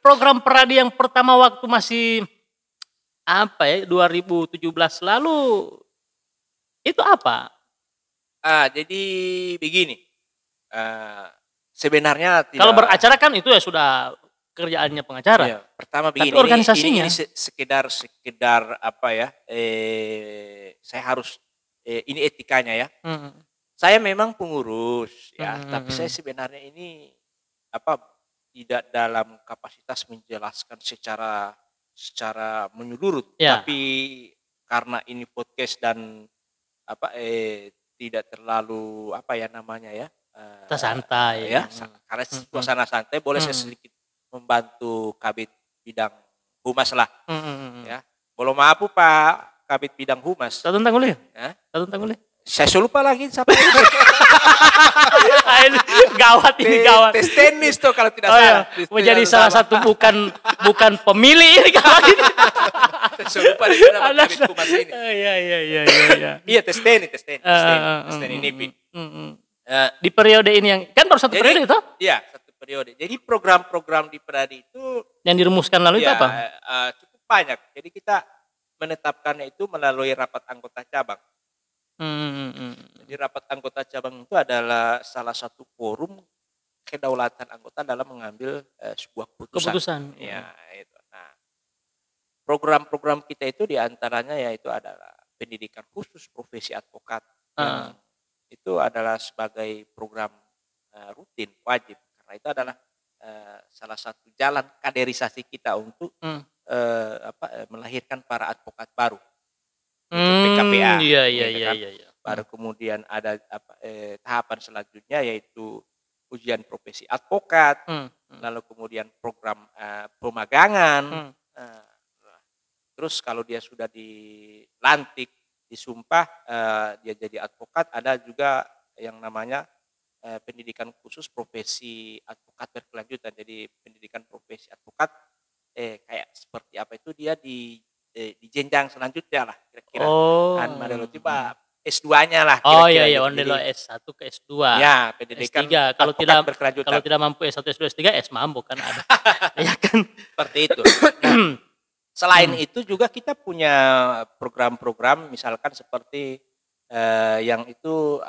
program Peradi yang pertama waktu masih apa ya 2017 lalu itu apa? Jadi begini, sebenarnya Kalau tidak. beracara kan itu ya sudah kerjaannya pengacara. Iya, pertama Tapi begini, organisasinya. ini sekedar apa ya? Saya harus ini etikanya ya. Saya memang pengurus ya, tapi saya sebenarnya ini apa tidak dalam kapasitas menjelaskan secara menyeluruh, Ya. tapi karena ini podcast dan apa tidak terlalu apa ya namanya ya, Kita santai. ya, karena suasana santai, boleh saya sedikit membantu kabit bidang humas lah, ya. Belum mampu Pak kabit bidang humas. Satu tentang kuliah? Ya? Satu tentang kuliah? Saya lupa lagi siapa. Gawat ini gawat. Tes tenis tuh kalau tidak salah. Iya. Menjadi salah satu bukan pemilih ini kalau ini. Saya lupa di nama kabit humas ini. Iya. Iya tes tenis NIPI. Di periode ini yang kan baru satu periode itu? Iya, satu periode. Jadi program-program di Peradi itu yang dirumuskan lalu itu apa? Cukup banyak. Jadi kita menetapkannya itu melalui rapat anggota cabang. Jadi rapat anggota cabang itu adalah salah satu forum kedaulatan anggota dalam mengambil sebuah keputusan. Ya, itu. Nah, program-program kita itu diantaranya yaitu adalah pendidikan khusus profesi advokat. Itu adalah sebagai program rutin wajib karena itu adalah salah satu jalan kaderisasi kita untuk melahirkan para advokat baru. PKPA. Iya. Baru kemudian ada tahapan selanjutnya yaitu ujian profesi advokat, lalu kemudian program pemagangan. Terus kalau dia sudah dilantik, disumpah dia jadi advokat, ada juga yang namanya pendidikan khusus profesi advokat berkelanjutan. Jadi pendidikan profesi advokat kayak seperti apa itu dia di jenjang selanjutnya lah kira-kira. Model tiba S2-nya lah kira-kira. Oh iya, ondelo S1 ke S2. Ya, pendidikan S3. Kalau berkelanjutan. Kalau tidak mampu S1, S2, S3, S mampu kan ada. Ya kan? Seperti itu. Nah, selain itu juga kita punya program-program misalkan seperti yang itu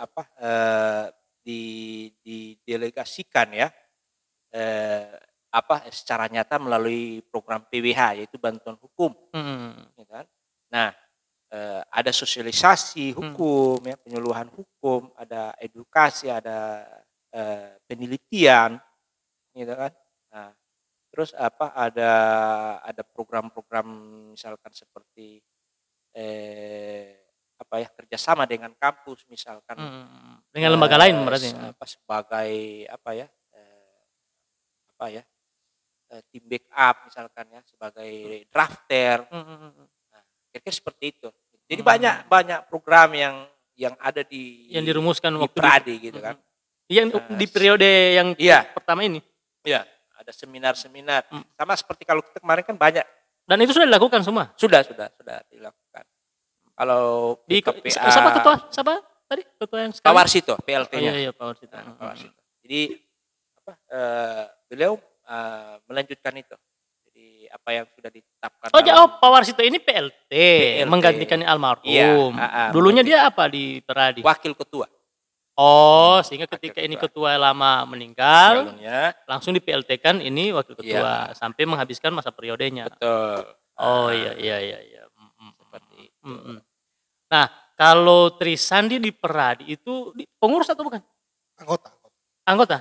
didelegasikan ya. Secara nyata melalui program PWH yaitu bantuan hukum, ya kan? Nah, ada sosialisasi hukum, ya, penyuluhan hukum, ada edukasi, ada penelitian, gitu kan? Nah, terus ada program-program misalkan seperti kerjasama dengan kampus misalkan, dengan lembaga lain berarti, sebagai tim backup misalkan ya sebagai drafter. Nah, kira-kira seperti itu. Jadi banyak program yang ada yang dirumuskan di waktu Peradi gitu kan. Yang di periode yang pertama ini. Iya, ada seminar-seminar. Sama seperti kalau kita kemarin kan banyak. Dan itu sudah dilakukan semua? Sudah dilakukan. Kalau di PKPA, siapa tadi ketua yang sekarang? Pak Warsito, PLT-nya. Iya, Pak Warsito. Jadi beliau melanjutkan itu. Jadi apa yang sudah ditetapkan. Pak Warsito ini PLT. Menggantikan almarhum. Iya, dulunya dia apa di Peradi? Wakil ketua. Sehingga ketika ini ketua lama meninggal, langsung di PLT-kan ini wakil ketua sampai menghabiskan masa periodenya. Betul. Iya. Seperti itu. Nah, kalau Trisandi di Peradi itu pengurus atau bukan? Anggota.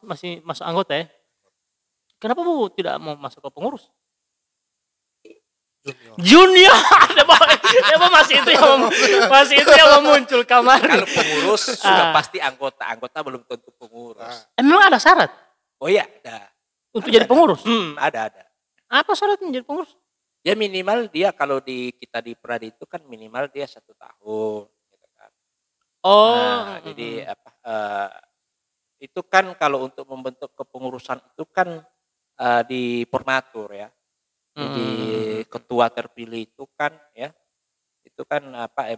Masih masuk anggota ya? Kenapa Bu tidak mau masuk ke pengurus? Junior. masih itu yang muncul kamar. Kalau pengurus sudah pasti anggota belum tentu pengurus. Memang ada syarat? Oh iya, ada. Untuk jadi pengurus? Ada. Apa syaratnya jadi pengurus? Ya minimal dia kalau kita di Peradi itu kan minimal dia 1 tahun. Gitu kan. Jadi itu kan kalau untuk membentuk kepengurusan itu kan di Formatur ya. Jadi ketua terpilih itu kan ya, itu kan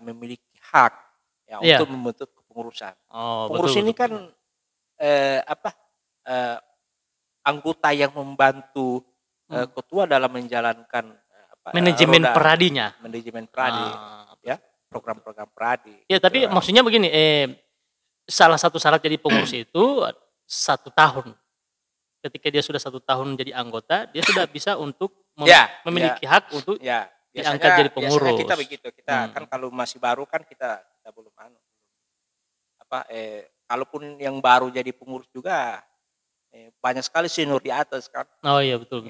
memiliki hak ya untuk membentuk kepengurusan. Pengurus ini kan anggota yang membantu ketua dalam menjalankan manajemen peradinya. Manajemen peradi, ya, program-program peradi. Ya, tapi maksudnya begini, salah satu syarat jadi pengurus itu 1 tahun. Ketika dia sudah 1 tahun jadi anggota, dia sudah bisa untuk memiliki hak untuk diangkat jadi pengurus. Biasanya kita begitu, kita kan kalau masih baru kan kita belum kalaupun yang baru jadi pengurus juga banyak sekali senior di atas kan. Oh iya, betul.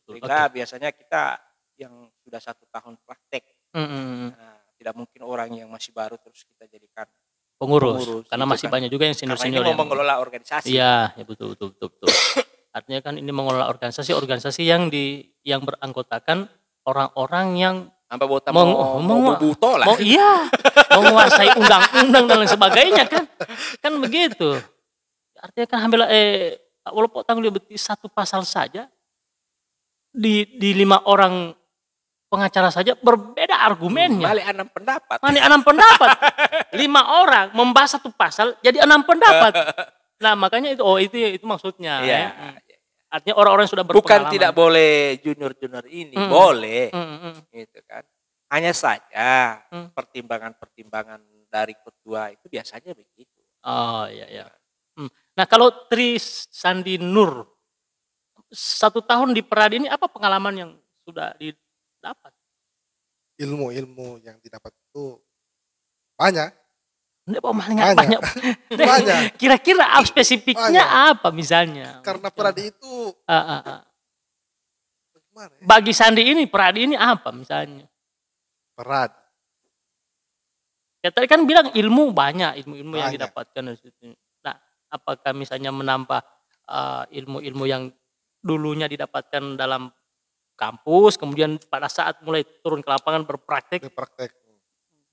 Sehingga biasanya kita yang sudah 1 tahun praktek, tidak mungkin orang yang masih baru terus kita jadikan pengurus karena masih banyak juga yang senior-senior yang mengelola organisasi. Iya, ya betul. Artinya kan ini mengelola organisasi yang beranggotakan orang-orang yang menguasai undang-undang dan lain sebagainya kan begitu. Artinya kan walaupun tanggung jawab 1 pasal saja di 5 orang pengacara saja berbeda argumennya. Mali 6 pendapat. 5 orang membahas 1 pasal jadi 6 pendapat. Nah, makanya itu maksudnya. Ya. Artinya orang-orang yang sudah berpengalaman. Bukan tidak boleh junior-junior ini, boleh. Gitu kan. Hanya saja pertimbangan-pertimbangan dari ketua itu biasanya begitu. Oh, iya. Nah, kalau Tri Sandi Nur 1 tahun di Peradi ini apa pengalaman yang sudah didapat? Ilmu yang didapat itu banyak. Banyak. Kira-kira spesifiknya apa misalnya? Karena Peradi itu bagi Sandi ini Peradi ini apa misalnya? Peradi. Ya tadi kan bilang ilmu banyak, ilmu yang didapatkan dari situ. Nah, apakah misalnya menambah ilmu-ilmu yang dulunya didapatkan dalam kampus, kemudian pada saat mulai turun ke lapangan berpraktek.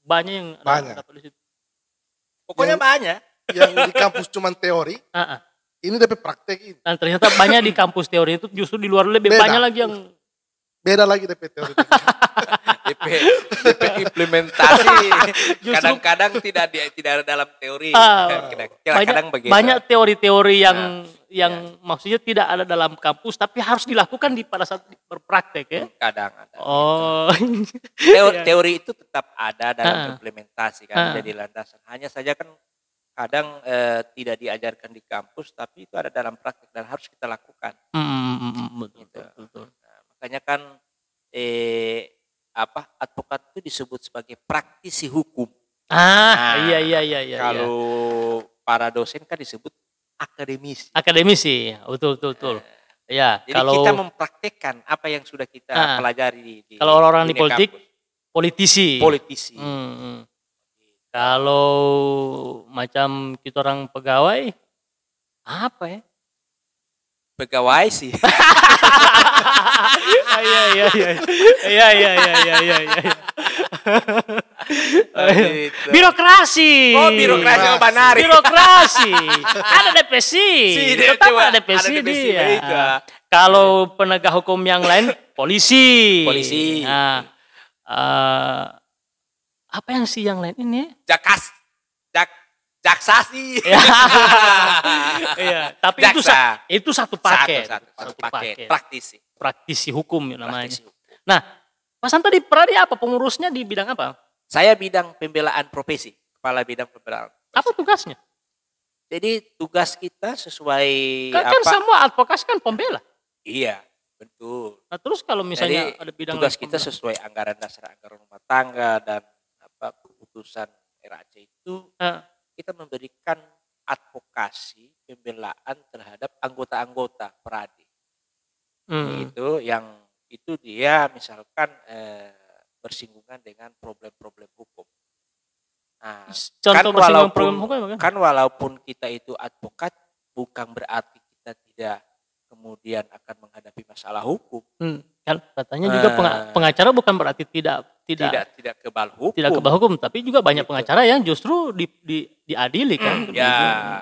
Banyak yang dapat di situ. Pokoknya banyak. Yang di kampus cuma teori, ini dapat praktek ini. Dan ternyata banyak di kampus teori itu justru di luar lebih banyak lagi yang beda lagi DP teori. DP implementasi kadang-kadang tidak ada dalam teori. Kadang begitu. Banyak teori-teori yang maksudnya tidak ada dalam kampus tapi harus dilakukan pada saat berpraktek ya. Kadang ada. Oh. Teori itu tetap ada dalam implementasi kan jadi landasan. Hanya saja kan kadang tidak diajarkan di kampus tapi itu ada dalam praktek dan harus kita lakukan. Betul. Nah, makanya kan advokat itu disebut sebagai praktisi hukum. Iya. Kalau para dosen kan disebut akademisi. Betul. Ya, jadi kita mempraktekkan apa yang sudah kita pelajari di kalau orang-orang di politik politisi. Kalau macam kita orang pegawai apa ya? Pegawai sih. Iya. Birokrasi. Birokrasi benar. Birokrasi. Ada DPC. Tetap ada DPC dia. Kalau penegak hukum yang lain polisi. Nah, apa yang yang lain ini? Jaksasi. Iya, tapi itu satu paket. Satu paket. Praktisi hukum namanya. Nah, Mas Santo di Peradi apa? Pengurusnya di bidang apa? Saya bidang pembelaan profesi, kepala bidang pembelaan profesi. Apa tugasnya? Jadi tugas kita sesuai kan semua advokasi kan pembela. Iya, betul. Nah, terus kalau misalnya jadi, ada bidang tugas kita sesuai anggaran dasar anggaran rumah tangga dan keputusan RAC itu kita memberikan advokasi pembelaan terhadap anggota-anggota Peradi. Itu dia misalkan bersinggungan dengan problem-problem hukum. Nah, kan walaupun kita itu advokat bukan berarti kita tidak kemudian akan menghadapi masalah hukum. Kan katanya juga pengacara bukan berarti tidak kebal hukum. Tidak kebal hukum, tapi juga banyak pengacara yang justru diadili kan.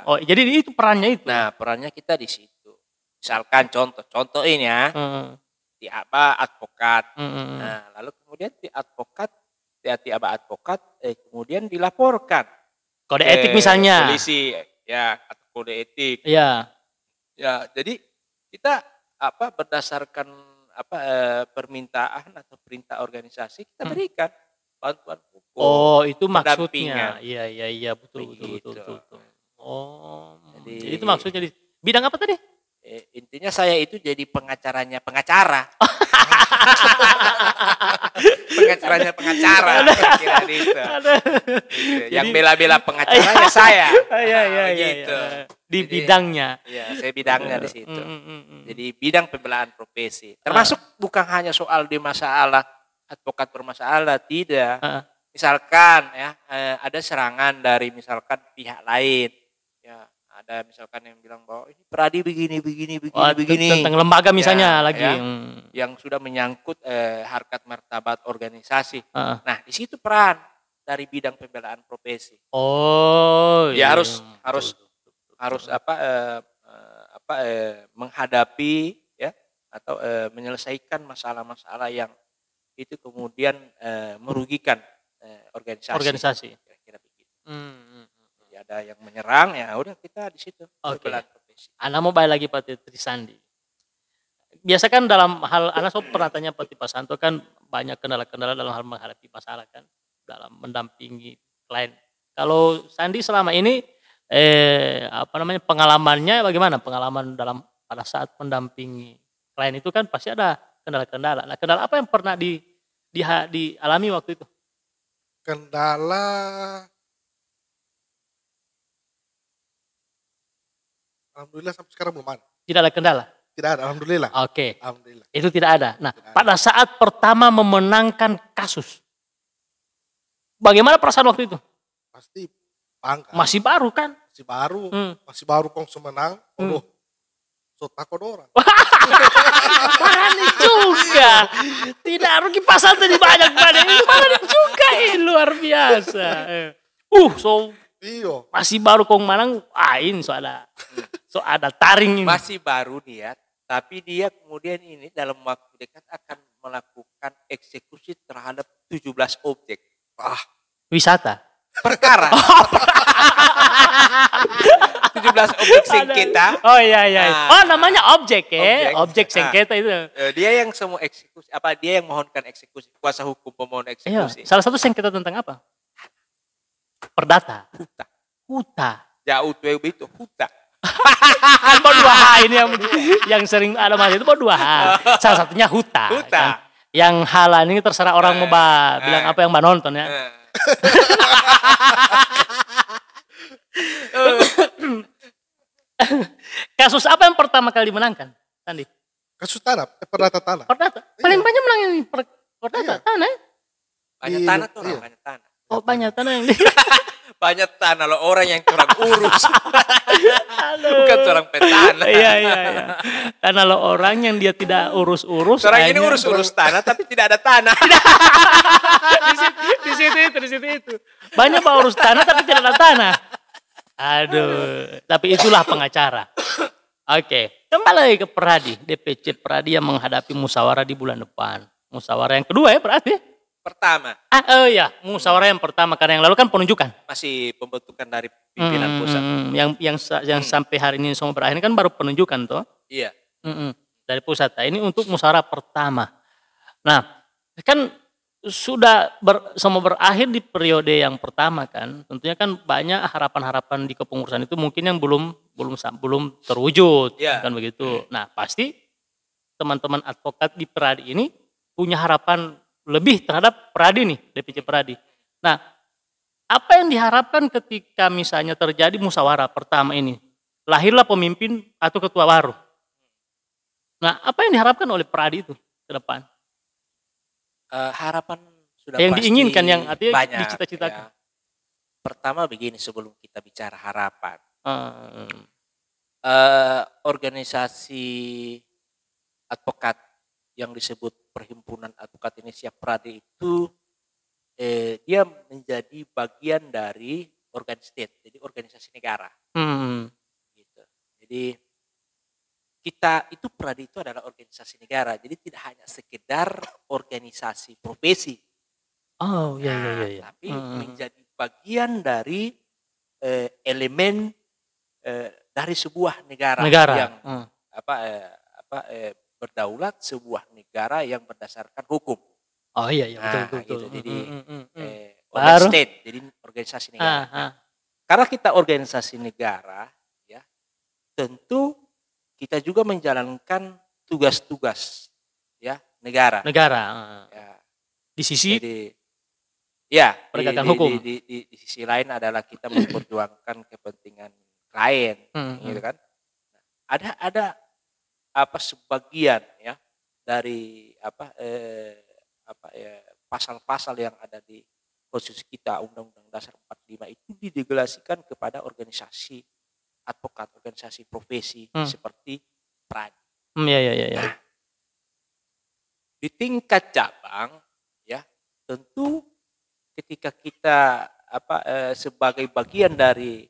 Oh, jadi itu perannya itu. Nah, perannya kita di situ. Misalkan contoh ini ya. Advokat. Nah, lalu kemudian advokat kemudian dilaporkan kode etik misalnya. Polisi atau kode etik. Iya. Ya, jadi Kita berdasarkan permintaan atau perintah organisasi kita berikan bantuan hukum. Oh, itu maksudnya. Iya, betul. Oh, jadi itu maksudnya di bidang apa tadi? Intinya saya itu jadi pengacaranya pengacara. pengacara kira gitu. Yang bela-bela pengacara ya saya. Gitu. Di bidangnya. Iya, saya bidangnya di situ. Jadi bidang pembelaan profesi. Termasuk bukan hanya soal di masalah advokat bermasalah, tidak. Misalkan ya ada serangan dari misalkan pihak lain. Ya, ada misalkan yang bilang bahwa ini Pradi begini. Tentang lembaga misalnya lagi. Yang sudah menyangkut harkat martabat organisasi. Nah, di situ peran dari bidang pembelaan profesi. Oh, ya harus menghadapi ya atau menyelesaikan masalah-masalah yang itu kemudian merugikan organisasi. Kira-kira begitu. Jadi ada yang menyerang, ya udah kita di situ. Oke. Ana mau balik lagi Pak Trisandi. Biasa kan dalam hal, Ana pernah tanya Pak Pasanto kan banyak kendala-kendala dalam hal menghadapi masalah kan, dalam mendampingi klien. Kalau Sandi selama ini pengalamannya bagaimana? Pengalaman dalam pada saat mendampingi klien itu kan pasti ada kendala-kendala. Nah, kendala apa yang pernah dialami waktu itu? Kendala alhamdulillah sampai sekarang belum ada. Tidak ada kendala? Tidak ada, alhamdulillah. Oke. Alhamdulillah. Itu tidak ada. Nah, pada saat pertama memenangkan kasus, bagaimana perasaan waktu itu? Pasti bangga. Masih baru kan? Masih baru kong semenang. So takut orang. Berani juga. Tidak rugi pasal tadi banyak. Berani juga luar biasa. Masih baru kong manang. Ini so ada taring ini. Masih baru dia. Tapi dia kemudian ini dalam waktu dekat akan melakukan eksekusi terhadap 17 objek. Wisata? Perkara. 17 objek sengketa. Oh iya. Namanya objek ya. Objek sengketa itu. Dia yang semua eksekusi. Dia yang mohonkan eksekusi. Kuasa hukum pemohon eksekusi. Salah satu sengketa tentang apa? Perdata. Huta. Jauh tuh itu huta. Kan baru 2 H ini yang sering ada mas itu baru 2 H. Salah satunya huta. Kan? Yang halan ini terserah orang mau bilang apa yang nonton ya. Kasus apa yang pertama kali dimenangkan, Sandi? Kasus tanah, perdata tanah. Perdata. Paling banyak menangin perdata tanah. Banyak tanah tuh, banyak tanah. Oh, banyak tanah yang banyak tanah lo orang yang kurang urus. Bukan seorang petana. Iya. Karena lo orang yang dia tidak urus-urus. Orang ini urus tanah tapi tidak ada tanah. Di situ itu. Banyak pak urus tanah tapi tidak ada tanah. Aduh, tapi itulah pengacara. Oke, kembali lagi ke Pradi, DPC Pradi yang menghadapi musyawarah di bulan depan. Musyawarah yang kedua ya Pradi? Pertama. Musyawarah yang pertama karena yang lalu kan penunjukan. Masih pembentukan dari pimpinan pusat. Yang sampai hari ini semua berakhir kan baru penunjukan toh? Iya. Dari pusat. Nah, ini untuk musyawarah pertama. Nah, kan sudah semua berakhir di periode yang pertama kan. Tentunya kan banyak harapan-harapan di kepengurusan itu mungkin yang belum terwujud kan begitu. Nah, pasti teman-teman advokat di Pradi ini punya harapan lebih terhadap Pradi nih, DPC Pradi. Nah, apa yang diharapkan ketika misalnya terjadi musyawarah pertama ini? Lahirlah pemimpin atau ketua baru. Nah, apa yang diharapkan oleh Pradi itu ke depan? Harapan sudah yang pasti diinginkan, yang artinya banyak, dicita-citakan. Ya. Pertama begini sebelum kita bicara harapan. Organisasi advokat yang disebut Perhimpunan Advokat Indonesia Pradi itu dia menjadi bagian dari organisasi negara. Gitu. Jadi kita itu Pradi itu adalah organisasi negara, jadi tidak hanya sekedar organisasi profesi. Tapi menjadi bagian dari elemen dari sebuah negara. Yang berdaulat sebuah negara yang berdasarkan hukum. Oh iya betul betul. Gitu. Jadi Baru state, jadi organisasi negara. Nah, karena kita organisasi negara, ya tentu kita juga menjalankan tugas-tugas ya negara. Ya. Di sisi penegakan hukum. Di sisi lain adalah kita memperjuangkan kepentingan klien, gitu kan. Ada sebagian ya dari pasal-pasal yang ada di konstitusi kita, Undang-Undang Dasar 45 itu didelegasikan kepada organisasi advokat, organisasi profesi seperti PRAD. Iya. Di tingkat cabang ya tentu ketika kita sebagai bagian dari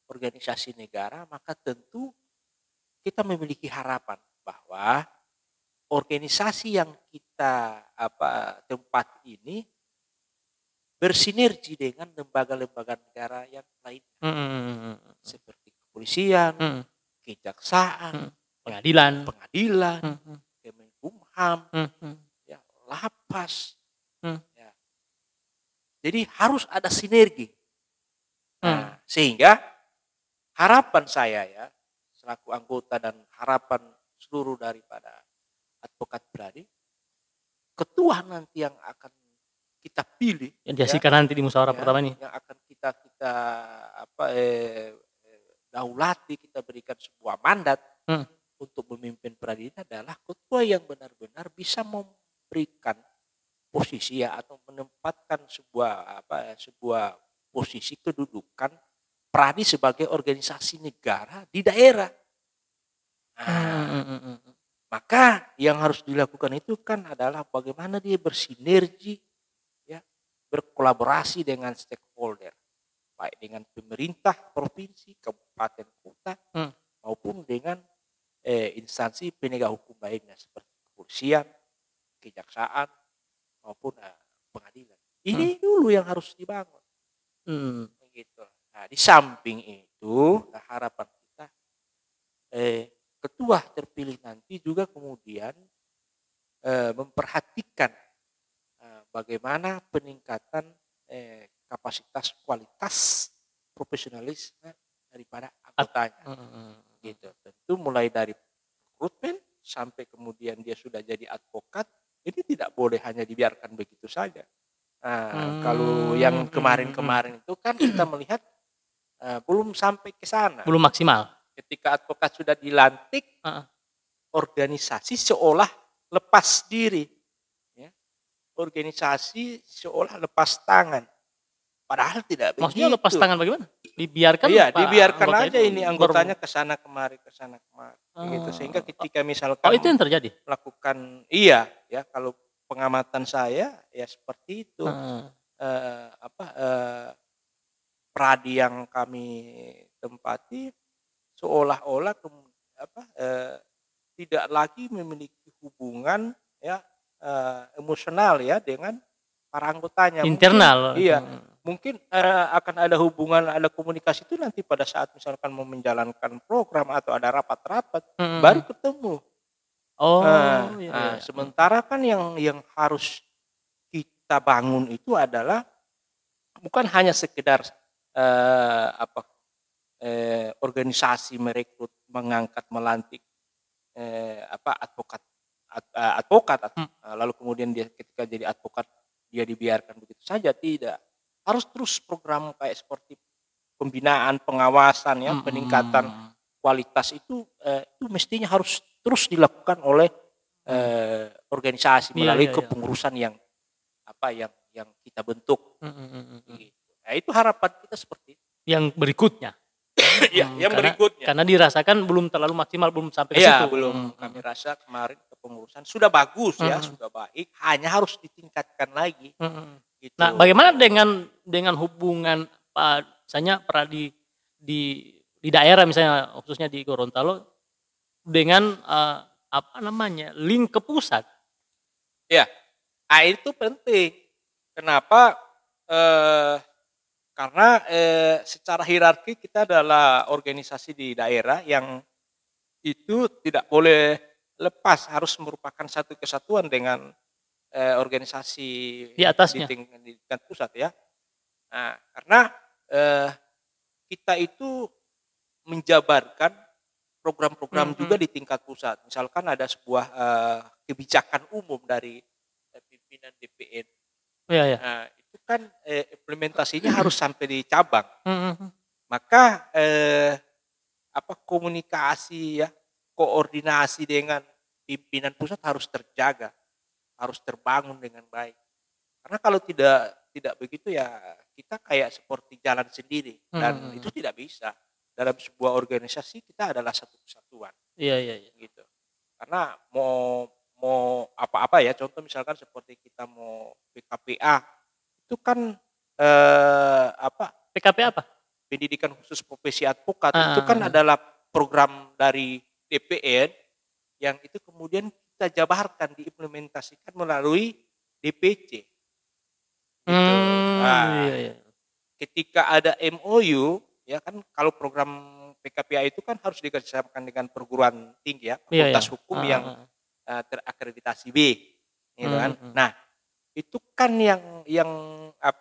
organisasi negara, maka tentu kita memiliki harapan bahwa organisasi yang kita tempat ini bersinergi dengan lembaga-lembaga negara yang lainnya, seperti kepolisian, kejaksaan, pengadilan, Kemenkumham, ya, Lapas, ya. Jadi harus ada sinergi. Nah, sehingga harapan saya ya selaku anggota dan harapan seluruh daripada advokat Bradi, ketua nanti yang akan kita pilih, yang dihasilkan nanti di musyawarah pertama ini, yang akan kita daulati, kita berikan sebuah mandat untuk memimpin Bradi adalah ketua yang benar-benar bisa memberikan posisi ya atau menempatkan sebuah posisi kedudukan Pradi sebagai organisasi negara di daerah. Maka yang harus dilakukan itu kan adalah bagaimana dia bersinergi, ya, berkolaborasi dengan stakeholder, baik dengan pemerintah provinsi, kabupaten, kota, maupun dengan instansi penegak hukum lainnya seperti kepolisian, kejaksaan, maupun pengadilan. Ini dulu yang harus dibangun. Begitu. Nah, di samping itu, harapan kita ketua terpilih nanti juga kemudian memperhatikan bagaimana peningkatan kapasitas kualitas profesionalisme daripada anggotanya. Gitu. Tentu mulai dari rekrutmen sampai kemudian dia sudah jadi advokat, ini tidak boleh hanya dibiarkan begitu saja. Kalau yang kemarin-kemarin itu kan kita melihat belum sampai ke sana. Belum maksimal. Ketika advokat sudah dilantik, organisasi seolah lepas diri. Ya. Organisasi seolah lepas tangan. Padahal tidak begitu. Maksudnya lepas tangan bagaimana? Dibiarkan? Iya, dibiarkan aja ini anggotanya kesana kemari. Gitu. Sehingga ketika misalkan itu yang terjadi? Melakukan, iya, ya kalau pengamatan saya ya seperti itu. Pradi yang kami tempati seolah-olah tidak lagi memiliki hubungan ya emosional ya dengan para anggotanya. Internal. Mungkin akan ada hubungan, ada komunikasi itu nanti pada saat misalkan mau menjalankan program atau ada rapat-rapat baru ketemu. Sementara kan yang harus kita bangun itu adalah bukan hanya sekedar organisasi merekrut, mengangkat, melantik advokat, lalu kemudian dia ketika jadi advokat dia dibiarkan begitu saja, tidak. Harus terus program kayak seperti pembinaan, pengawasan ya, peningkatan kualitas itu mestinya harus terus dilakukan oleh organisasi melalui kepengurusan yang kita bentuk. Nah, itu harapan kita seperti itu. Yang berikutnya. Berikutnya. Karena dirasakan belum terlalu maksimal, belum sampai ke situ. Belum. Kami rasa kemarin kepengurusan sudah bagus ya, sudah baik. Hanya harus ditingkatkan lagi. Gitu. Nah, bagaimana dengan hubungan misalnya di daerah misalnya khususnya di Gorontalo dengan link ke pusat? Ya, itu penting. Kenapa? Karena secara hierarki kita adalah organisasi di daerah yang itu tidak boleh lepas, harus merupakan satu kesatuan dengan organisasi di atasnya di tingkat pusat ya. Nah, karena kita itu menjabarkan program-program juga di tingkat pusat. Misalkan ada sebuah kebijakan umum dari pimpinan DPN. Nah, itu kan implementasinya harus sampai di cabang. Maka komunikasi ya, koordinasi dengan pimpinan pusat harus terjaga, harus terbangun dengan baik. Karena kalau tidak begitu ya kita kayak seperti jalan sendiri dan itu tidak bisa. Dalam sebuah organisasi kita adalah satu kesatuan. Iya. Gitu. Karena mau apa-apa ya, contoh misalkan seperti kita mau PKPA itu kan PKPA apa? Pendidikan Khusus Profesi Advokat itu kan adalah program dari DPN yang itu kemudian kita jabarkan diimplementasikan melalui DPC. Gitu. Iya. Ketika ada MOU ya kan, kalau program PKPA itu kan harus dikerjasamakan dengan perguruan tinggi ya, fakultas hukum yang terakreditasi B, gitu kan. Nah, itu kan yang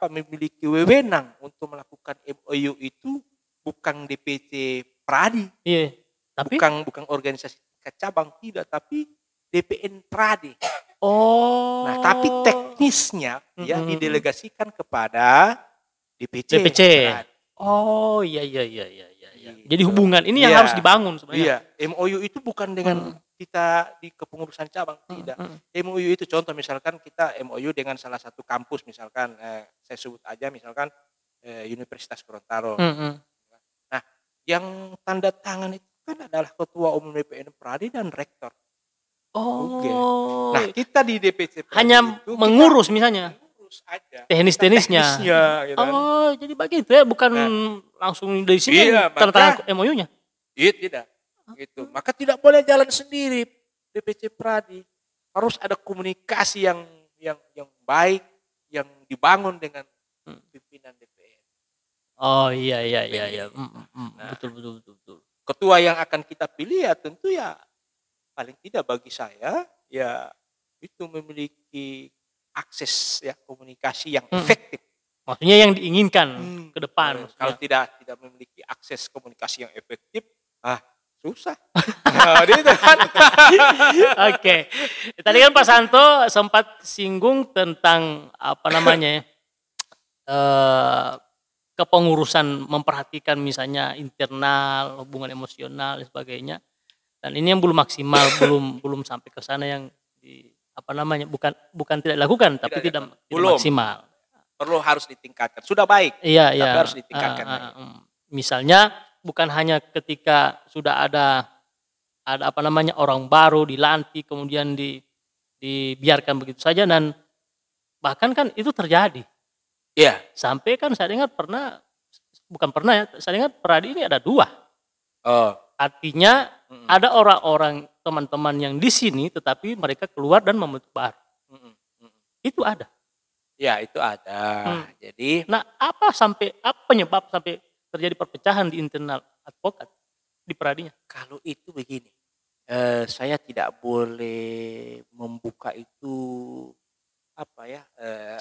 memiliki wewenang untuk melakukan MOU itu bukan DPC Pradi. Iya. Tapi bukan organisasi cabang, tidak, tapi DPN Pradi. Oh. Nah, tapi teknisnya ya didelegasikan kepada DPC. Pradi. Oh iya. Jadi hubungan ini yang harus dibangun sebenarnya. Iya, MOU itu bukan dengan kita di kepengurusan cabang, tidak. MOU itu contoh misalkan kita MOU dengan salah satu kampus, misalkan saya sebut aja misalkan Universitas Gorontalo. Nah, yang tanda tangan itu kan adalah Ketua Umum DPN Pradi dan Rektor. Nah, kita di DPC Pradi hanya itu mengurus misalnya. Aja. Teknisnya. Gitu kan. Oh, jadi begitu ya, bukan langsung dari sini tanda tangan MOU-nya. Iya, tidak. Gitu. Maka tidak boleh jalan sendiri DPC Pradi. Harus ada komunikasi yang baik, yang dibangun dengan pimpinan DPR. Oh iya. Nah, Betul. Ketua yang akan kita pilih ya tentu ya paling tidak bagi saya ya itu memiliki akses ya komunikasi yang efektif. Maksudnya yang diinginkan ke depan. Kalau tidak memiliki akses komunikasi yang efektif, susah. Oke. Tadi kan Pak Santo sempat singgung tentang kepengurusan, memperhatikan misalnya internal, hubungan emosional dan sebagainya. Dan ini yang belum maksimal, belum sampai ke sana yang bukan tidak dilakukan, tapi tidak maksimal. Harus ditingkatkan. Sudah baik. Iya. Tapi harus ditingkatkan. Misalnya bukan hanya ketika sudah ada orang baru dilantik kemudian dibiarkan begitu saja, dan bahkan kan itu terjadi. Iya. Sampai kan saya dengar saya dengar Pradi ini ada 2. Artinya ada orang-orang teman-teman yang di sini tetapi mereka keluar dan membentuk baru. Itu ada. Ya, itu ada. Jadi, apa penyebab sampai terjadi perpecahan di internal advokat di Pradinya? Kalau itu begini, saya tidak boleh membuka itu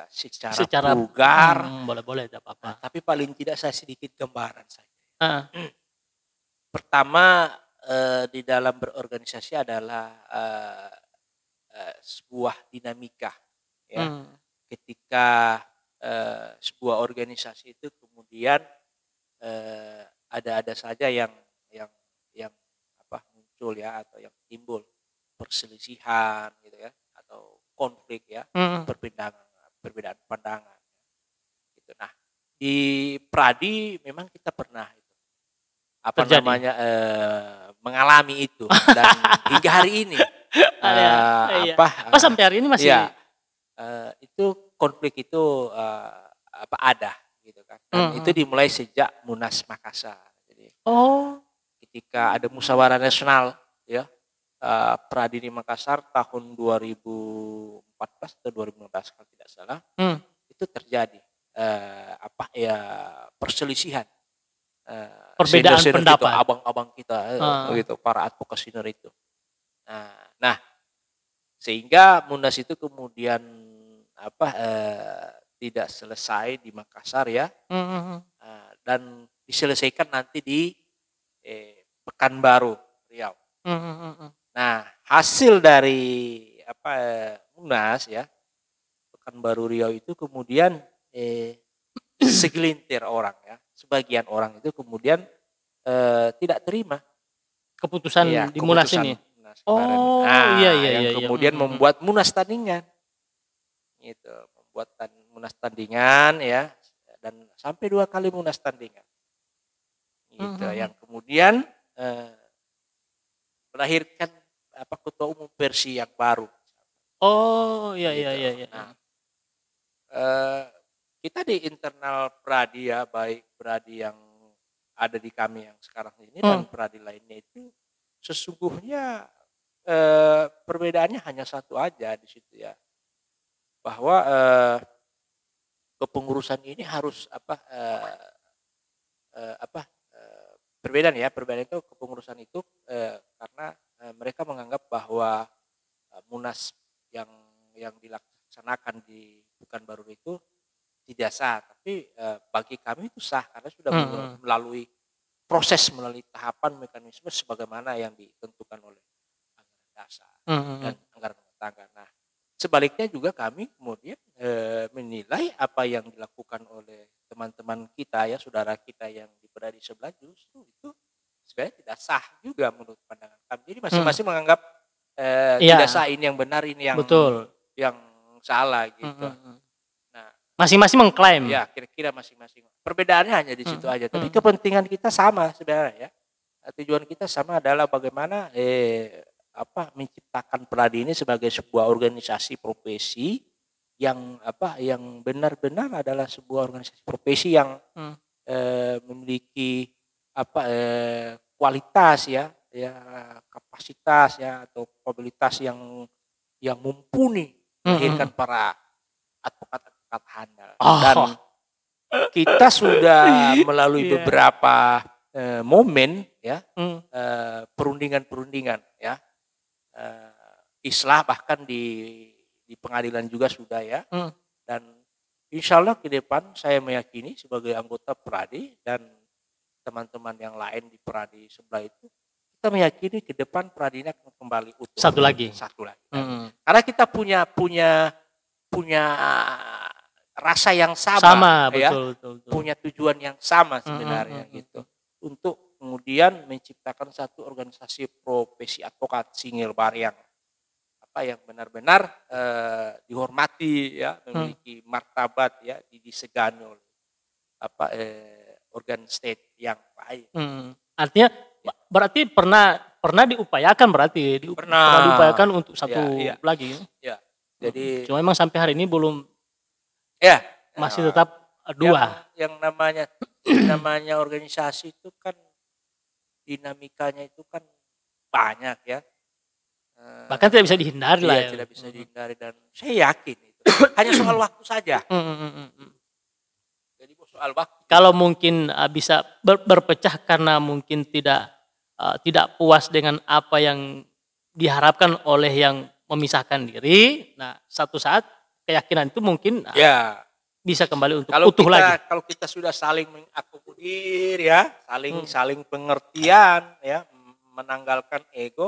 secara vulgar. Boleh tidak apa-apa. Tapi paling tidak saya sedikit gambaran saja. Pertama, di dalam berorganisasi adalah sebuah dinamika, ya. Ketika sebuah organisasi itu kemudian ada saja yang muncul ya, atau yang timbul perselisihan gitu ya, atau konflik ya, perbedaan pandangan gitu. Nah, di Pradi memang kita pernah mengalami itu dan hingga hari ini sampai hari ini masih itu konflik itu ada gitu kan. Dan itu dimulai sejak Munas Makassar. Jadi ketika ada musyawarah nasional ya, Pradi di Makassar tahun 2014 atau 2015 kalau tidak salah, itu terjadi perselisihan perbedaan senior pendapat, kita, abang-abang kita, gitu, para advokat senior itu. Nah, sehingga Munas itu kemudian tidak selesai di Makassar ya, dan diselesaikan nanti di Pekanbaru, Riau. Nah, hasil dari Munas ya, Pekanbaru Riau itu kemudian segelintir orang ya, sebagian orang itu kemudian tidak terima keputusan di Munas ini. Yang kemudian membuat Munas tandingan, gitu, Munas tandingan ya, dan sampai 2 kali Munas tandingan, gitu, yang kemudian melahirkan ketua umum versi yang baru. Nah, kita di internal Pradi ya, baik Pradi yang ada di kami yang sekarang ini dan Pradi lainnya itu sesungguhnya perbedaannya hanya satu aja di situ ya, bahwa kepengurusan ini harus perbedaan itu kepengurusan itu karena mereka menganggap bahwa Munas yang dilaksanakan di Pekanbaru itu tidak sah, tapi bagi kami itu sah karena sudah melalui tahapan mekanisme sebagaimana yang ditentukan oleh anggaran dasar dan anggaran rumah tangga. Nah, sebaliknya juga kami kemudian menilai apa yang dilakukan oleh teman-teman kita ya, saudara kita yang berada di sebelah justru itu sebenarnya tidak sah juga menurut pandangan kami. Jadi masing-masing menganggap tidak sah, ini yang benar, ini yang betul, yang salah gitu. Nah, masing-masing mengklaim. Ya, kira-kira masing-masing. Perbedaannya hanya di situ aja. Tapi kepentingan kita sama sebenarnya ya. Tujuan kita sama adalah bagaimana menciptakan Pradi ini sebagai sebuah organisasi profesi yang benar-benar adalah sebuah organisasi profesi yang memiliki kualitas ya, kapasitas ya, atau kapabilitas yang mumpuni melahirkan para advokat handal. Dan kita sudah melalui beberapa momen ya, perundingan ya, islah bahkan di pengadilan juga sudah ya, dan insya Allah ke depan saya meyakini sebagai anggota Pradi dan teman-teman yang lain di Pradi sebelah itu, kita meyakini ke depan Pradi ini akan kembali utuh. Satu lagi. Karena kita punya rasa yang sama ya, betul. Punya tujuan yang sama sebenarnya gitu, untuk kemudian menciptakan satu organisasi profesi advokat Singelbar yang benar-benar dihormati ya, memiliki martabat ya, disegani oleh organ state yang baik. Artinya berarti pernah diupayakan, pernah diupayakan untuk satu lagi. Ya. Jadi cuma memang sampai hari ini belum. Ya, masih tetap 2. Yang namanya organisasi itu kan dinamikanya itu kan banyak ya. Bahkan tidak bisa dihindari lah. Tidak bisa dihindari, dan saya yakin itu hanya soal waktu saja. Jadi soal waktu. Kalau mungkin bisa berpecah karena mungkin tidak puas dengan apa yang diharapkan oleh yang memisahkan diri. Nah, satu saat keyakinan itu mungkin bisa kembali untuk utuh lagi. Kalau kita sudah saling mengakomodir ya, saling pengertian ya, menanggalkan ego,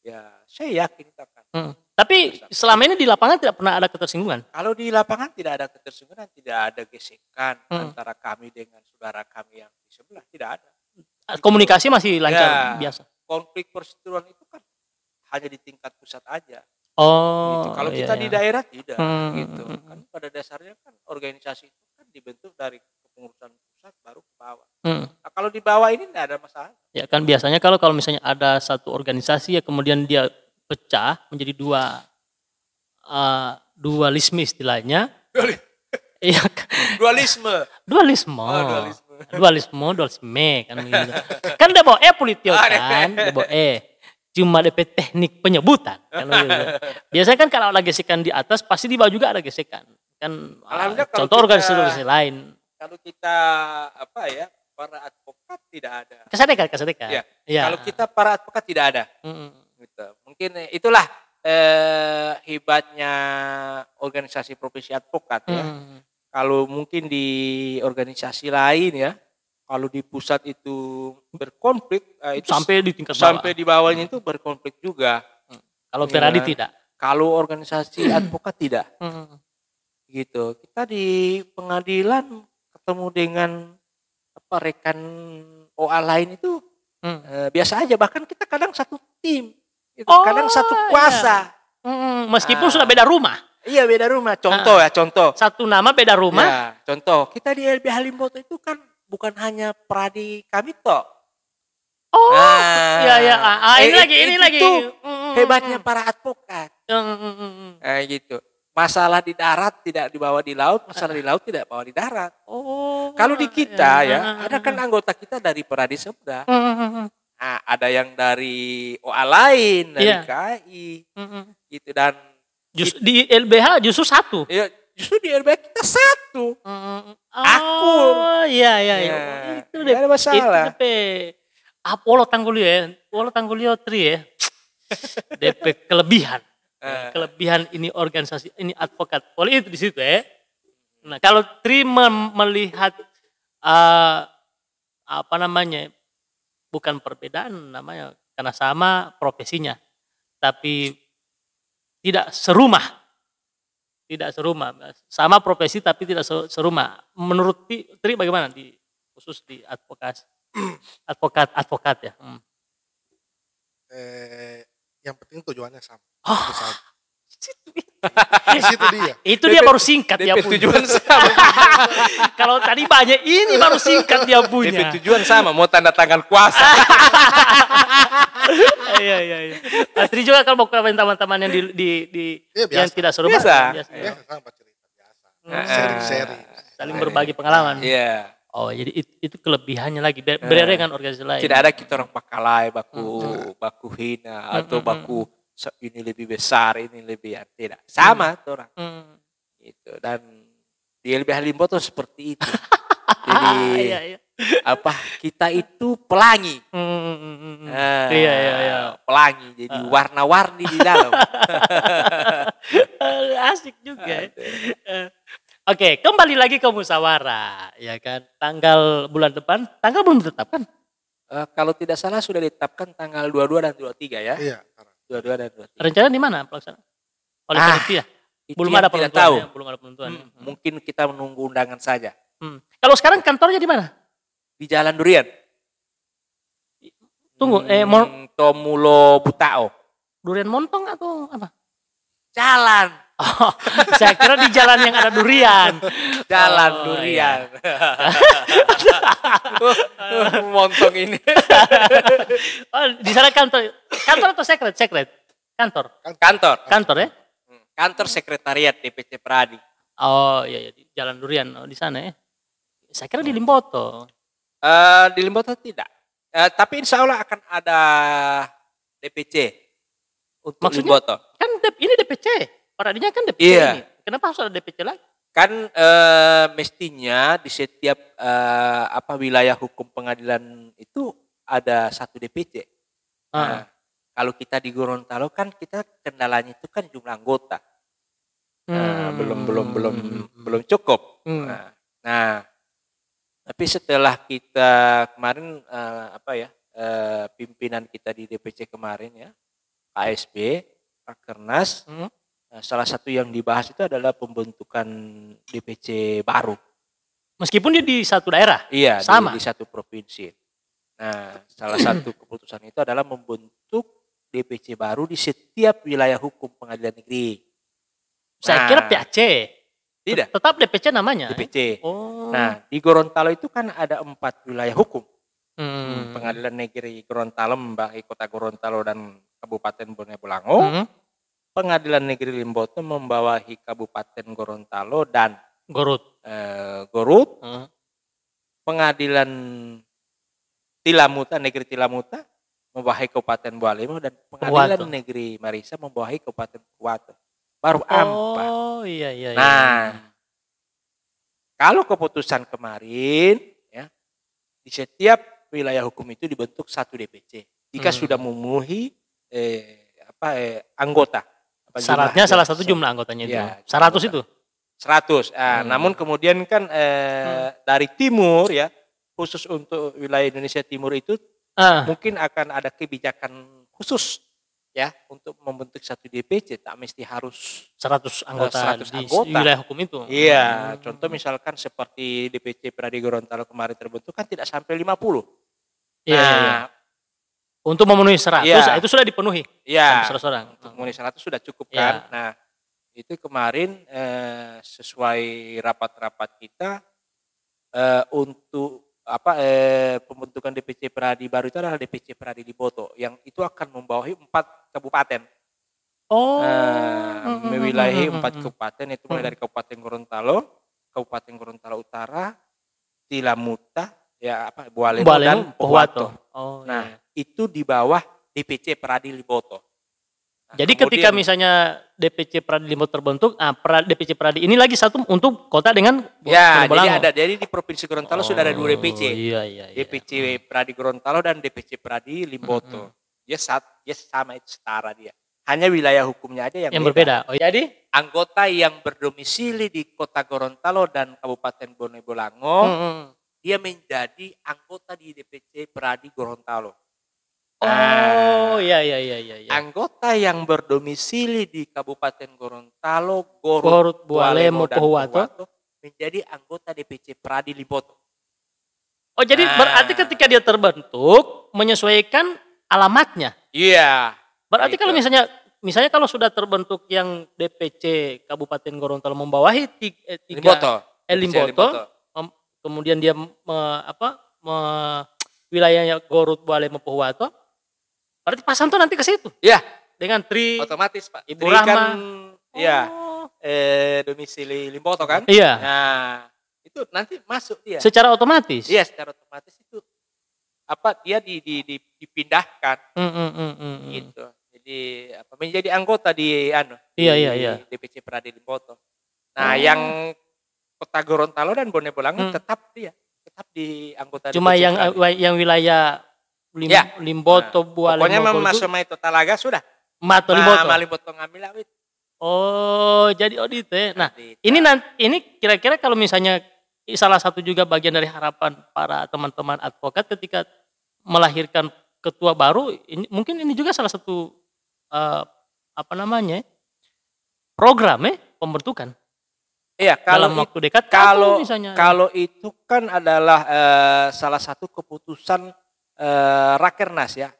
ya saya yakin kita akan. Tapi selama ini di lapangan tidak pernah ada ketersinggungan? Kalau di lapangan tidak ada ketersinggungan, tidak ada gesekan antara kami dengan saudara kami yang di sebelah, tidak ada. Komunikasi masih lancar biasa? Konflik perseteruan itu kan hanya di tingkat pusat aja. Gitu. Kalau kita di daerah tidak gitu. Kan pada dasarnya kan organisasi itu kan dibentuk dari kepengurusan pusat baru ke bawah. Nah, kalau di bawah ini tidak ada masalah. Ya kan biasanya kalau misalnya ada satu organisasi ya kemudian dia pecah menjadi dualisme istilahnya. Iya. Dualisme kan gitu. Kan dia bawa politio kan, dia bawa cuma DP teknik penyebutan kan gitu. Biasanya kan kalau ada gesekan di atas pasti di bawah juga ada gesekan kan, contoh organisasi lain. Kalau kita para advokat tidak ada. Kesadekan. Ya. Kalau kita para advokat tidak ada. Gitu. Mungkin itulah hebatnya organisasi profesi advokat ya. Kalau mungkin di organisasi lain ya, kalau di pusat itu berkonflik, itu sampai di tingkat sampai di bawahnya itu berkonflik juga. Kalau Peradi tidak. Kalau organisasi advokat tidak. Gitu. Kita di pengadilan ketemu dengan rekan OA lain itu biasa aja. Bahkan kita kadang satu tim. Kadang satu kuasa. Meskipun sudah beda rumah. Iya, beda rumah. Contoh ya, contoh. Satu nama beda rumah. Ya, contoh. Kita di LBH Limboto itu kan bukan hanya Pradi kami toh. Ini lagi. Itu hebatnya para advokat. Gitu. Masalah di darat tidak dibawa di laut, masalah di laut tidak bawa di darat. Kalau di kita ada kan anggota kita dari Pradi Semda. Nah, ada yang dari OA lain, dari KAI. Gitu dan di LBH justru satu. Ya, justru di LBH kita satu. Akur. Iya. Itu tidak ada masalah. Itu Apolo Tanggulio Tri ya. DP kelebihan. Kelebihan ini organisasi, ini advokat. Poli itu di situ ya. Nah, kalau Tri melihat bukan perbedaan namanya karena sama profesinya, tapi tidak serumah, sama profesi tapi tidak serumah. Menurut Tri bagaimana khusus di advokasi, advokat ya? Yang penting tujuannya sama. Di situ dia. Itu dia baru singkat dia punya. Tujuan sama. Kalau tadi banyak ini baru singkat dia punya. Tujuan sama, mau tanda tangan kuasa. Iya. Tri juga kalau mau ke teman-teman yang yang tidak serumah. Biasa sama cerita biasa. Sharing. Saling berbagi pengalaman. Iya. Oh, jadi itu kelebihannya lagi. Beda dengan organisasi lain. Tidak ada kita orang pakalai, baku hina atau baku ini lebih besar, ini lebih tidak. Sama tuh orang. Gitu. Dan di LBH Limboto seperti itu. Jadi kita itu pelangi. Iya. Pelangi, jadi warna-warni di dalam. Asik juga. Oke, kembali lagi ke musyawarah, ya kan? Bulan depan, tanggal belum ditetapkan? Kalau tidak salah sudah ditetapkan tanggal 22 dan 23 ya. Iya. 22 dan 23. Rencana di mana pelaksanaan? Oleh panitia? Belum ada penentuan. Belum ada penentuan. Mungkin kita menunggu undangan saja. Kalau sekarang kantornya di mana? Di Jalan Durian. Tunggu, Tomulo Butao. Durian Montong atau apa? Jalan. Oh, saya kira di jalan yang ada durian. Jalan durian. Montong ini. Di sana kantor atau sekret? Kantor ya? Kantor sekretariat DPC Pradi. Oh iya, di Jalan Durian di sana ya. Saya kira di Limboto. Di Limboto tidak. Tapi insya Allah akan ada DPC untuk maksudnya, Limboto. Kan ini DPC. Paradinya kan DPC ini. Kenapa harus ada DPC lagi? Kan mestinya di setiap wilayah hukum pengadilan itu ada satu DPC. Nah, kalau kita di Gorontalo kan kita kendalanya itu kan jumlah anggota. Belum cukup. Nah, tapi setelah kita kemarin pimpinan kita di DPC kemarin ya, ASB, Rakernas, salah satu yang dibahas itu adalah pembentukan DPC baru. Meskipun dia di satu daerah? Iya, sama. Di satu provinsi. Nah, salah satu keputusan itu adalah membentuk DPC baru di setiap wilayah hukum pengadilan negeri. Saya kira PAC. Tidak. Tetap DPC namanya? DPC. Nah, di Gorontalo itu kan ada 4 wilayah hukum. Pengadilan negeri Gorontalo membawahi kota Gorontalo dan Kabupaten Bone Bolango. Pengadilan Negeri Limboto membawahi Kabupaten Gorontalo dan Gorut. Pengadilan Negeri Tilamuta membawahi Kabupaten Bualimo dan Pengadilan Negeri Marisa membawahi Kabupaten Kuwato. Baru 4. Oh iya. Nah, kalau keputusan kemarin ya di setiap wilayah hukum itu dibentuk satu DPC. Jika sudah memenuhi anggota. Syaratnya salah satu jumlah anggotanya itu. Ya, 100 anggota. Itu. 100. Namun kemudian kan dari timur ya, khusus untuk wilayah Indonesia Timur itu mungkin akan ada kebijakan khusus ya untuk membentuk satu DPC, tak mesti harus 100 anggota 100 di anggota. Wilayah hukum itu. Iya, contoh misalkan seperti DPC Pradi Gorontalo kemarin terbentuk kan tidak sampai 50. Iya, iya. Untuk memenuhi 100 itu sudah dipenuhi. Iya. 100 orang. Untuk memenuhi 100 sudah cukup kan. Nah, itu kemarin sesuai rapat-rapat kita untuk pembentukan DPC Pradi baru itu adalah DPC Pradi Liboto yang itu akan membawahi 4 kabupaten. Mewilayahi 4 kabupaten itu mulai dari Kabupaten Gorontalo Utara, Tilamuta, Bualemo dan Pohuwato. Itu di bawah DPC Pradi Liboto. Jadi ketika misalnya DPC Pradi Liboto terbentuk, DPC Pradi ini lagi satu untuk kota dengan jadi di Provinsi Gorontalo sudah ada 2 DPC. DPC Pradi Gorontalo dan DPC Pradi Liboto. Dia sama, itu setara dia. Hanya wilayah hukumnya aja yang berbeda. Jadi anggota yang berdomisili di Kota Gorontalo dan Kabupaten Bone Bolango, dia menjadi anggota di DPC Pradi Gorontalo. Iya. Anggota yang berdomisili di Kabupaten Gorontalo, Gorut, Bualemo, dan Pohuwato menjadi anggota DPC Pradi Liboto. Jadi berarti ketika dia terbentuk menyesuaikan alamatnya. Iya. Berarti kalau misalnya kalau sudah terbentuk yang DPC Kabupaten Gorontalo membawahi Liboto, kemudian dia wilayahnya Gorut, Bualemo, Pohuwato. Berarti Pak Santo nanti ke situ? Iya. Dengan otomatis Pak. Ibu Rahma. Iya. Domisili Liboto kan? Iya. Nah, itu nanti masuk dia. Secara otomatis? Iya, secara otomatis itu dia dipindahkan. Gitu. Jadi menjadi anggota di DPC Pradi Liboto. Nah, yang Kota Gorontalo dan Bone Bolango tetap di anggota cuma DPC yang wilayah Limboto, Bualemo. Pokoknya masuk itu Talaga sudah. Liboto ngambil awit. Jadi audit ya. Nah, ini kira-kira kalau misalnya salah satu juga bagian dari harapan para teman-teman advokat ketika melahirkan ketua baru, mungkin ini juga salah satu program pembentukan. Iya, dalam waktu dekat kalau itu kan adalah salah satu keputusan Rakernas ya,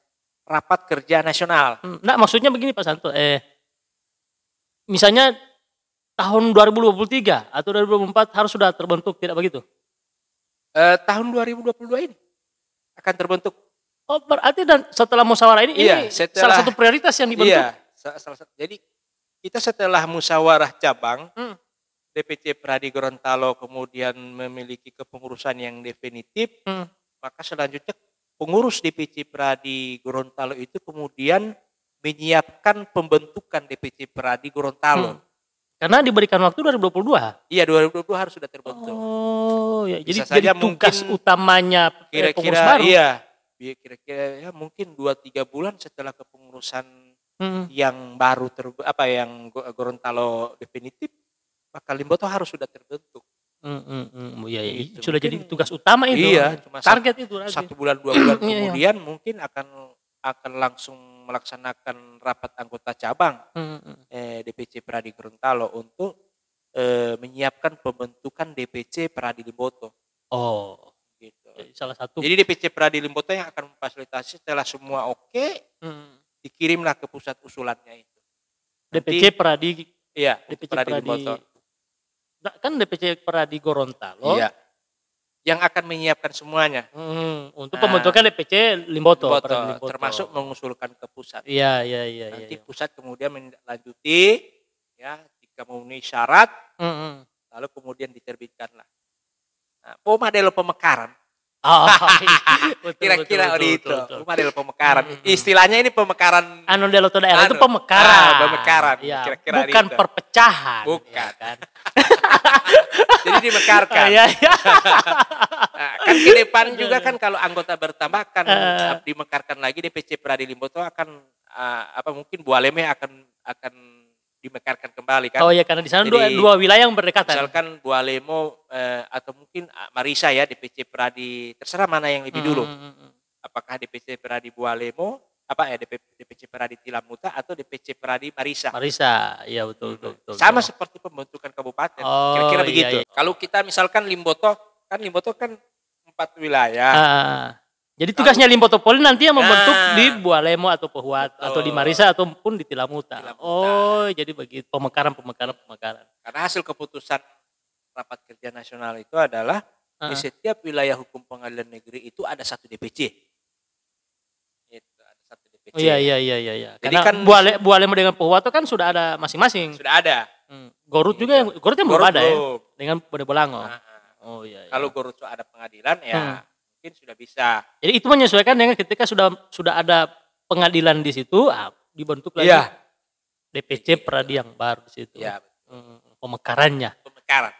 Rapat Kerja Nasional. Nah, maksudnya begini Pak Santo, misalnya tahun 2023 atau 2024 harus sudah terbentuk, tidak begitu? Tahun 2022 ini akan terbentuk. Berarti dan setelah musyawarah ini salah satu prioritas yang dibentuk. Iya, salah satu. Jadi kita setelah musyawarah cabang DPC Pradi Gorontalo kemudian memiliki kepengurusan yang definitif, maka selanjutnya pengurus DPC Pradi Gorontalo itu kemudian menyiapkan pembentukan DPC Pradi Gorontalo. Karena diberikan waktu 2022. Iya, 2022 harus sudah terbentuk. Jadi tugas utamanya pengurus baru. Iya, kira-kira mungkin 2-3 bulan setelah kepengurusan yang baru yang Gorontalo definitif, maka Liboto harus sudah terbentuk. Gitu. Sudah jadi tugas utama itu. Iya, target itu. 1 bulan 2 bulan kemudian mungkin akan langsung melaksanakan rapat anggota cabang DPC Pradi Gorontalo untuk menyiapkan pembentukan DPC Pradi Liboto. Gitu. Jadi salah satu. Jadi DPC Pradi Liboto yang akan memfasilitasi setelah semua dikirimlah ke pusat usulannya itu. DPC Pradi. Iya, DPC Pradi Liboto. Kan DPC Pradi Gorontalo. Iya. Yang akan menyiapkan semuanya. Untuk pembentukan DPC Liboto. Termasuk mengusulkan ke pusat. Iya. Nanti pusat kemudian menlanjuti, ya, jika memenuhi syarat, lalu kemudian diterbitkanlah. Nah, model pemekaran. Oh, kira-kira itu model pemekaran. Istilahnya ini pemekaran. Anu di suatu daerah itu pemekaran. Pemekaran. Ya, kira-kira bukan itu. Perpecahan. Bukan. Ya kan? Jadi dimekarkan. Iya. Nah, kan ke depan juga kan kalau anggota bertambah kan dimekarkan lagi DPC Pradi Limboto akan mungkin Bualeme akan dimekarkan kembali kan. Oh iya, karena di sana dua wilayah yang berdekatan. Misalkan Bualemo atau mungkin Marisa ya, DPC Pradi, terserah mana yang lebih dulu. Apakah DPC Pradi Bualemo, DPC Pradi Tilamuta atau DPC Pradi Marisa. Marisa, iya betul. Sama seperti pembentukan kabupaten, kira-kira begitu. Iya. Kalau kita misalkan Limboto kan 4 wilayah. Jadi tugasnya Limboto Poli nanti yang membentuk di Bualemo atau Pohuat atau di Marisa ataupun di Tilamuta. Oh, jadi begitu pemekaran. Karena hasil keputusan rapat kerja nasional itu adalah di setiap wilayah hukum pengadilan negeri itu ada 1 DPC. Itu ada 1 DPC. Oh, iya. Jadi karena kan Bualemo dengan Pohuat kan sudah ada masing-masing. Sudah ada. Gorut juga yang belum ada ya dengan Bode Bolango. Oh iya. Kalau Gorut ada pengadilan ya mungkin sudah bisa. Jadi itu menyesuaikan dengan ketika sudah ada pengadilan di situ, dibentuk lagi DPC Pradi yang baru di situ. Iya. Pemekarannya. Pemekaran.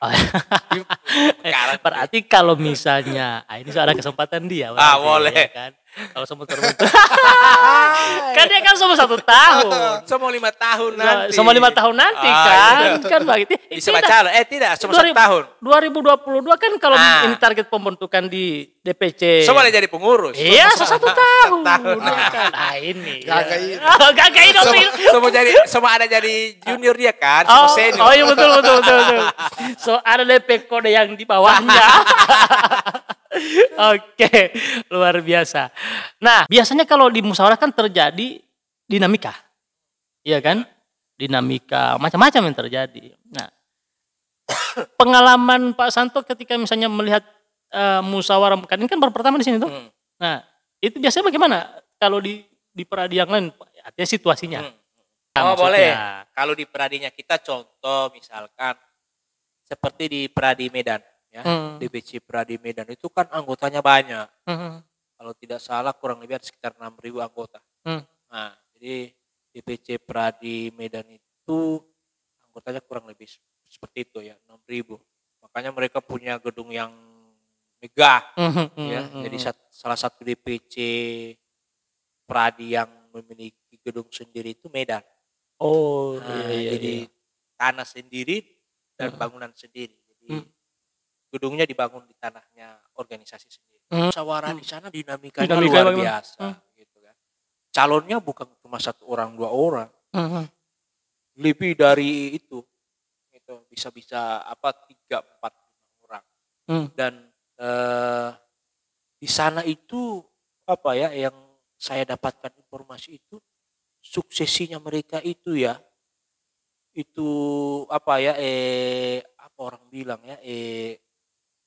Berarti kalau misalnya, ini ada kesempatan dia. Boleh. Ya kan? Kalau semua terbentuk. Kan dia kan semua 1 tahun. Semua 5 tahun nanti. Semua 5 tahun nanti kan. Kan begitu. Bisa baca tidak, semua 1 tahun. 2022 kan kalau ini target pembentukan di DPC. Semua jadi pengurus. Iya, 1 tahun. Nah ini. Gagain dong. Semua ada jadi junior dia kan, semua senior. Oh iya betul. So ada DP kode yang di bawahnya. Oke, luar biasa. Nah, biasanya kalau di musyawarah kan terjadi dinamika. Iya kan? Dinamika macam-macam yang terjadi. Nah, pengalaman Pak Santo ketika misalnya melihat musyawarah, ini kan baru pertama di sini tuh. Nah, itu biasanya bagaimana kalau di Pradi yang lain? Artinya situasinya. Nah, boleh. Kalau di Pradinya kita contoh misalkan seperti di Pradi Medan. Ya, DPC Pradi Medan itu kan anggotanya banyak. Kalau tidak salah kurang lebih ada sekitar 6.000 anggota. Nah, jadi DPC Pradi Medan itu anggotanya kurang lebih seperti itu ya, 6.000. Makanya mereka punya gedung yang megah. Ya, jadi salah satu DPC Pradi yang memiliki gedung sendiri itu Medan. Oh, jadi tanah sendiri dan bangunan sendiri. Jadi gedungnya dibangun di tanahnya organisasi sendiri. Musyawarah di sana dinamikanya luar biasa, gitu kan. Calonnya bukan cuma 1 orang 2 orang, lebih dari itu, bisa 3-4 orang. Dan di sana itu yang saya dapatkan informasi itu suksesinya mereka itu ya, itu orang bilang ya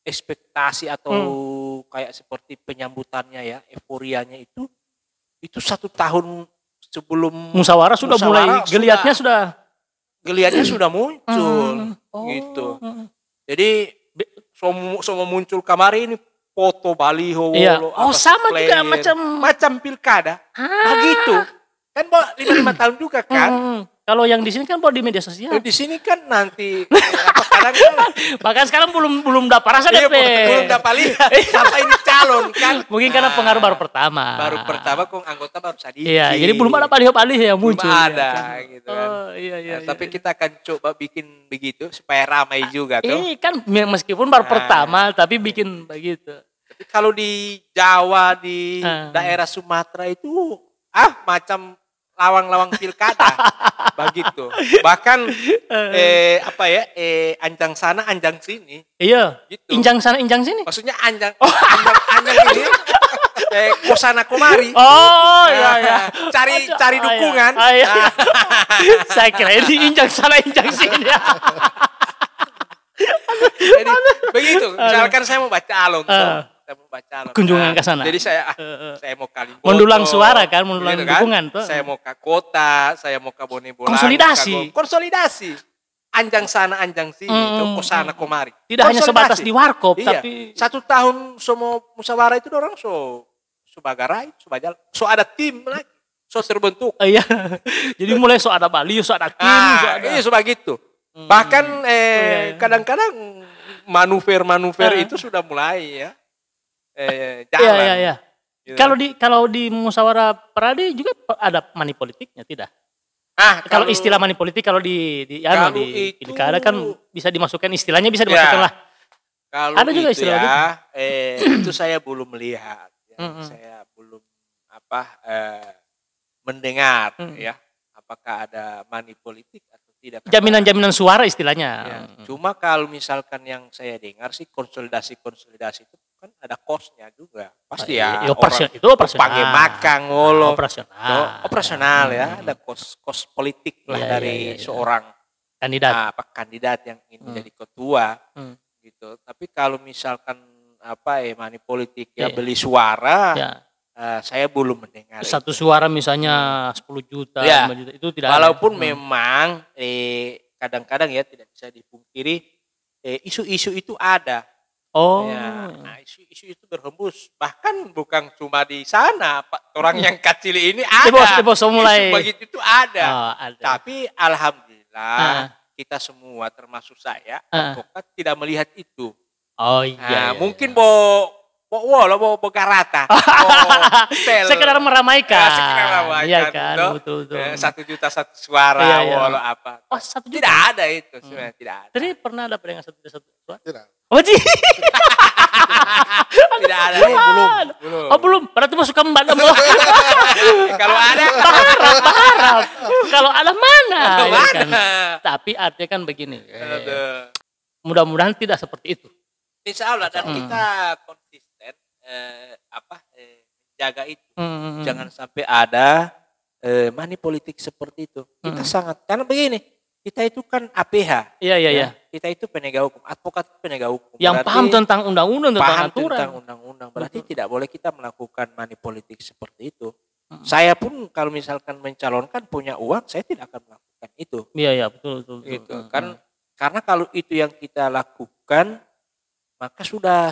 ekspektasi atau kayak seperti penyambutannya ya, euforianya itu 1 tahun sebelum musyawarah sudah mulai geliatnya sudah muncul gitu. Jadi semua muncul kemarin ini foto baliho, sama juga macam pilkada begitu kan, 5 tahun juga kan. Kalau yang di sini kan di media sosial. Di sini kan nanti kadang bahkan sekarang belum dapat rasa DP. Belum dapat lihat sampai ini calon kan. Mungkin karena pengaruh baru pertama kok anggota baru sedikit. Iya, jadi belum ada baliho-baliho yang muncul. Belum ada gitu kan. Iya. Tapi kita akan coba bikin begitu supaya ramai juga tuh. Kan meskipun baru pertama tapi bikin begitu. Tapi kalau di Jawa, di daerah Sumatera itu macam lawang-lawang pilkada begitu. Bahkan anjang sana anjang sini. Iya. Gitu. Injang sana injang sini. Maksudnya anjang ini kosana komari. Oh iya. Cari dukungan. Iya. Saya kira ini injang sana injang sini. Jadi begitu. Misalkan saya mau baca alon. Kunjungan ke sana. Jadi saya mau ke Limboto. Mendulang suara kan, mendulang dukungan tuh. Saya mau ke kota, saya mau ke Bone Bolango. Konsolidasi. Konsolidasi. anjang sana anjang sini, toko sana kemari. Tidak hanya sebatas di warkop, iya. tapi 1 tahun semua musyawarah itu orang so bagarai, so ada tim lagi, so terbentuk. Iya. Jadi mulai so ada Bali, so ada tim, iya so begitu. Bahkan kadang-kadang manuver itu sudah mulai ya jalan. Iya. Gitu. Kalau di musyawarah Peradi juga ada money politiknya tidak? Kalau istilah money politik kalau di pilkada kan bisa dimasukkan istilahnya bisa dimasukkan lah. Kalau ada juga istilah itu saya belum melihat, saya belum mendengar ya apakah ada money politik atau tidak. Jaminan suara istilahnya. Ya. Cuma kalau misalkan yang saya dengar sih konsolidasi itu kan ada kosnya juga. Pasti ya. Itu operasional. Pakai makan ngolo. Operasional ya. Ada kos politik lah dari seorang kandidat yang ingin menjadi ketua gitu. Tapi kalau misalkan money politik beli suara. Saya belum mendengar. Satu suara misalnya 10 juta, 5 juta itu tidak. Walaupun memang kadang-kadang ya tidak bisa dipungkiri isu-isu itu ada. Isu-isu itu berhembus. Bahkan bukan cuma di sana, orang yang kecil ini ada. Mulai. Isu begitu itu ada. Tapi alhamdulillah kita semua termasuk saya advokat tidak melihat itu. Mungkin Bo garata. Sekedar meramaikan. Iya kan, betul. 1 juta 1 suara, apa. 1 juta. Tidak ada itu, sebenarnya tidak ada. Jadi pernah ada dengan 1 juta 1 suara? Tidak. Tidak ada. Belum. Berarti masuk ke Mbak Demo. Kalau ada. Berharap. Kalau ada mana? Kan? Tapi artinya kan begini. Mudah-mudahan tidak seperti itu. Insya Allah dan kita konsisten jaga itu. Jangan sampai ada money politik seperti itu. Kita sangat karena begini, kita itu kan APH. Iya. Kita itu penegak hukum, advokat penegak hukum. Yang paham tentang undang-undang, tentang aturan. Tentang undang-undang. Berarti tidak boleh kita melakukan money politik seperti itu. Saya pun kalau misalkan mencalonkan punya uang, saya tidak akan melakukan itu. Iya, betul. Gitu. Karena kalau itu yang kita lakukan, maka sudah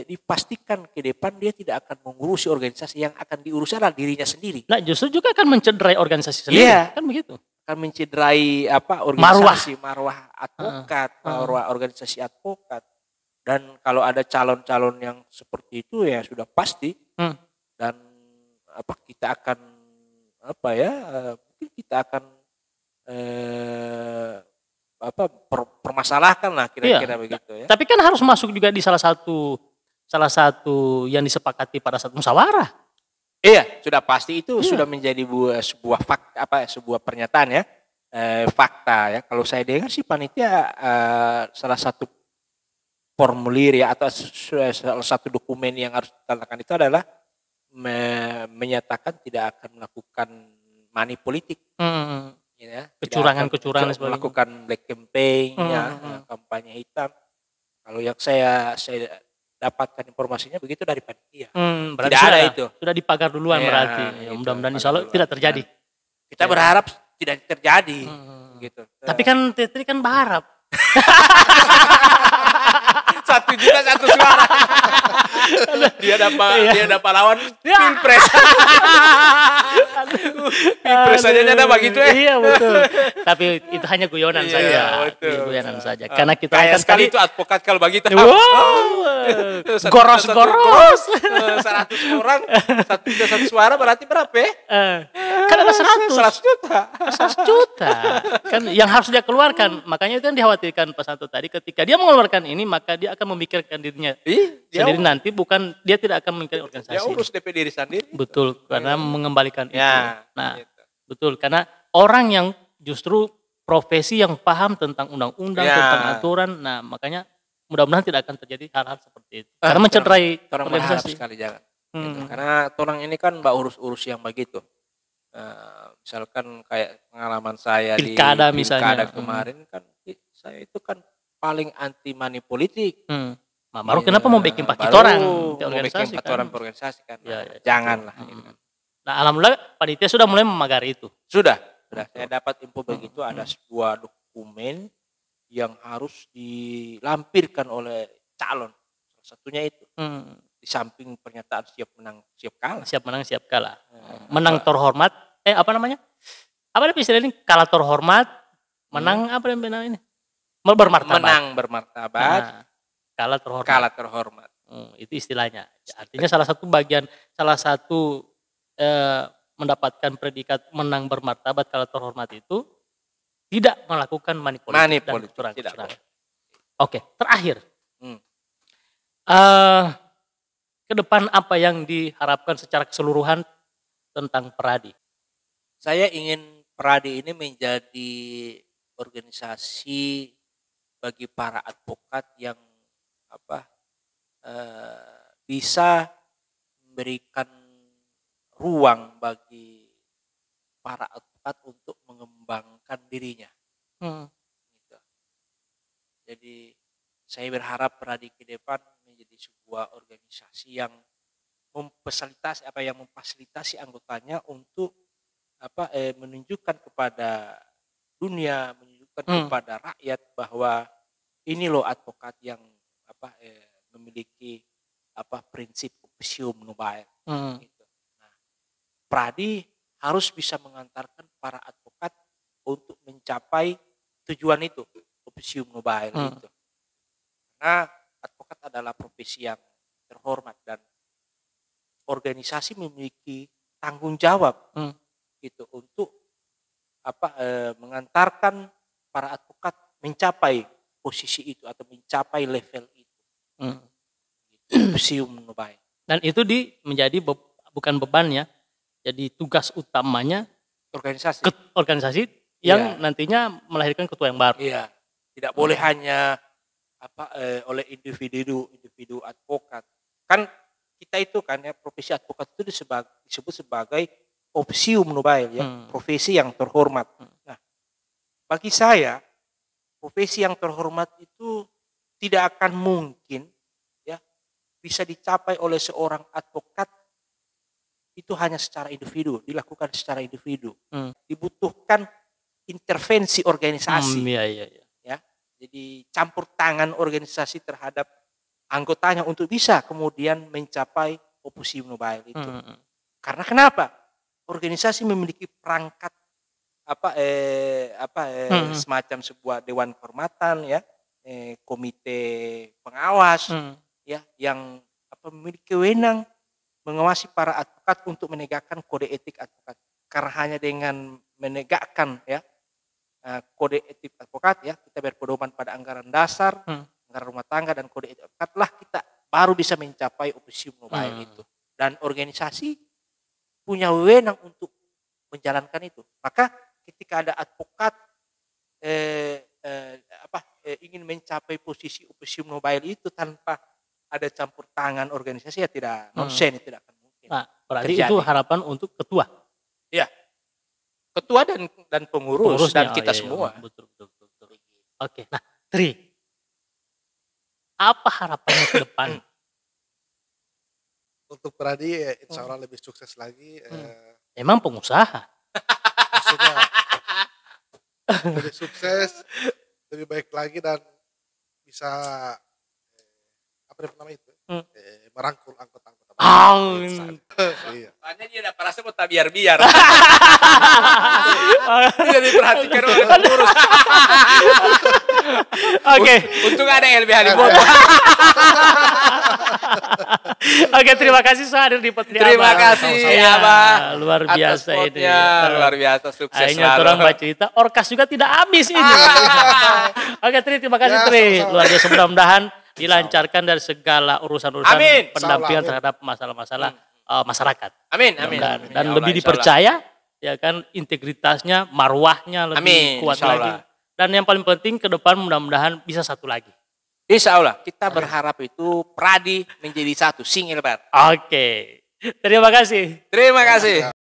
dipastikan ke depan dia tidak akan mengurusi organisasi, yang akan diurus adalah dirinya sendiri. Nah, justru juga akan mencederai organisasi sendiri. Kan begitu. Akan mencederai organisasi, marwah advokat, marwah organisasi advokat. Dan kalau ada calon-calon yang seperti itu ya sudah pasti. Dan kita akan mungkin kita akan permasalahkan lah kira-kira begitu ya. Tapi kan harus masuk juga di salah satu yang disepakati pada saat musyawarah. Iya, sudah pasti itu sudah menjadi sebuah fakta, sebuah pernyataan ya, fakta ya. Kalau saya dengar sih panitia salah satu formulir ya atau salah satu dokumen yang harus ditandakan itu adalah menyatakan tidak akan melakukan money politik. Ya, kecurangan melakukan black campaign kampanye hitam. Kalau yang saya dapatkan informasinya begitu dari panitia. Berarti tidak ada itu. Sudah dipagar duluan berarti. Mudah-mudahan insya Allah tidak terjadi. Kita berharap tidak terjadi gitu. Tapi kan Tetri kan berharap. 1 juta 1 suara. Dia dapat lawan pilpres. Pilpres saja ada begitu ya. Iya betul. Tapi itu hanya guyonan saja. Guyonan saja. Karena kita kayak sekali itu advokat kalau begitu. Goros. 100 orang 1 juta 1 suara berarti berapa ya? Kan ada 100 juta. 100 juta. Kan yang harus dia keluarkan. Makanya itu yang dikhawatirkan Pak Santo tadi, ketika dia mengeluarkan ini maka dia akan memikirkan dirinya sendiri nanti, bukan dia tidak akan memikirkan organisasi. Dia urus DP diri sendiri. Betul, karena mengembalikan itu. Nah, gitu. Betul, karena orang yang justru profesi yang paham tentang undang-undang, tentang aturan, nah makanya mudah-mudahan tidak akan terjadi hal-hal seperti itu. Karena mencederai organisasi. Sekali jangan. Gitu. Karena orang ini kan urus-urus yang begitu. Misalkan kayak pengalaman saya pilkada di pilkada kemarin kan, saya itu kan paling anti money politik. Baru kenapa mau bikin paket orang di organisasi kan? Organisasi kan. Janganlah. Gitu kan. Nah, alhamdulillah panitia sudah mulai memagari itu. Sudah. Saya dapat info begitu, ada sebuah dokumen yang harus dilampirkan oleh calon. Salah satunya itu. Di samping pernyataan siap menang, siap kalah. Siap menang, siap kalah. Menang terhormat. Apa namanya? Apa istilah ini? Kalah terhormat. Menang apa namanya ini? Bermartabat. Menang bermartabat. Nah, kalah terhormat. Kalah terhormat. Itu istilahnya. Artinya salah satu mendapatkan predikat menang bermartabat, kalah terhormat itu tidak melakukan manipulasi dan kecurangan. Oke, terakhir. Ke depan apa yang diharapkan secara keseluruhan tentang Peradi? Saya ingin Peradi ini menjadi organisasi bagi para advokat yang bisa memberikan ruang bagi para advokat untuk mengembangkan dirinya. Gitu. Jadi saya berharap Peradi ke depan menjadi sebuah organisasi yang memfasilitasi anggotanya untuk menunjukkan kepada dunia, menunjukkan kepada rakyat bahwa ini loh advokat yang memiliki prinsip opsium nobile. Gitu. Nah, Peradi harus bisa mengantarkan para advokat untuk mencapai tujuan itu, opsium nobile itu. Karena advokat adalah profesi yang terhormat dan organisasi memiliki tanggung jawab gitu untuk mengantarkan para advokat mencapai posisi itu atau mencapai level itu. Opsium nobile. Dan itu menjadi bukan beban ya. Jadi tugas utamanya organisasi yang nantinya melahirkan ketua yang baru. Iya. Tidak boleh hanya oleh individu advokat. Kan kita itu kan ya, profesi advokat itu disebut sebagai opsium nobile ya, profesi yang terhormat. Nah, bagi saya profesi yang terhormat itu tidak akan mungkin ya bisa dicapai oleh seorang advokat itu hanya secara individu, dilakukan secara individu. Dibutuhkan intervensi organisasi. Ya. Jadi campur tangan organisasi terhadap anggotanya untuk bisa kemudian mencapai opsium nobile itu. Karena kenapa? Organisasi memiliki perangkat semacam sebuah dewan kehormatan ya, komite pengawas ya yang memiliki wewenang mengawasi para advokat untuk menegakkan kode etik advokat. Karena hanya dengan menegakkan ya kode etik advokat ya, kita berpedoman pada anggaran dasar, anggaran rumah tangga dan kode etik advokat lah kita baru bisa mencapai opsium nobile itu. Dan organisasi punya wewenang untuk menjalankan itu. Maka ketika ada advokat ingin mencapai posisi opsium nobile itu tanpa ada campur tangan organisasi ya tidak nonsen, tidak akan mungkin. Nah, berarti terjadi. Itu harapan untuk ketua. Ya. Ketua dan pengurus dan kita semua. Betul. Oke. Nah, Tri. Apa harapannya ke depan? Untuk Peradi insya Allah lebih sukses lagi. Emang pengusaha? Maksudnya lebih sukses, lebih baik lagi dan bisa namanya itu merangkul anggota-anggota. Iya. Soalnya dia ada perasaan mau biar-biar. Tidak diperhatikan oleh pengurus. Oke. Untung ada LBH Limboto. Oke, terima kasih sudah hadir di podcast. Terima kasih Abah. Luar biasa ini. Luar biasa, sukses akhirnya selalu. Orang cerita, orkas juga tidak habis ini. Oke, terima kasih Tri. Luar biasa, mudah-mudahan dilancarkan dari segala urusan-urusan pendampingan terhadap masalah-masalah masyarakat. Amin. Dan lebih dipercaya, ya kan, integritasnya, marwahnya lebih kuat lagi. Dan yang paling penting ke depan mudah-mudahan bisa satu lagi. Insya Allah kita berharap itu Peradi menjadi satu, single bar. Oke. Terima kasih.